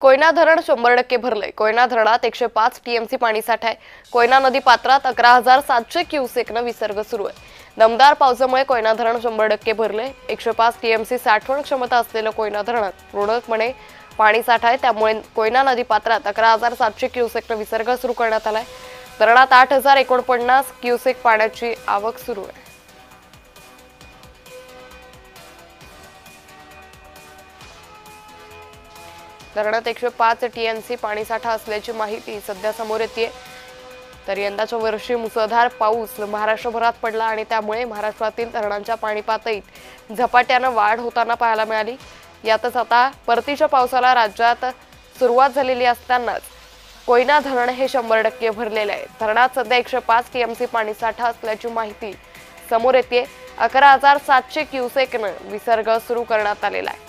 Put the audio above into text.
कोयना धरण 100% भरले। कोयना धरणात 105 टीएमसी पाणी साठा आहे। कोयना नदी पात्रात 11,700 क्युसेकनं विसर्ग सुरू आहे। दमदार पावसामुळे कोयना धरण 100% भरले। 105 टीएमसी साठवण क्षमता असलेलं कोयना धरणात पूर्णपणे पाणी साठा आहे। त्यामुळे कोयना नदी पात्रात 11,700 क्युसेकनं विसर्ग सुरू करण्यात आलाय। धरणात 8,049 क्युसेक पाण्याची आवक सुरू आहे। धरणात 105 टीएमसी पाणीसाठा असल्याची माहिती सध्या समोर येते। तर यंदाच्या वर्षी मुसळधार पाऊस महाराष्ट्रभरात पडला आणि त्यामुळे महाराष्ट्रातील धरणांच्या पाणी पातळीत झपाट्याने वाढ होताना पाहायला मिळाली। यातच आता परतीच्या पावसाला राज्यात सुरुवात झालेली असतानाच कोयना धरण हे 100% भरलेले आहे। धरणात सध्या 105 टीएमसी पाणीसाठा असल्याची माहिती समोर येते। 11,700 क्युसेकनं विसर्ग सुरू करण्यात आलेला आहे।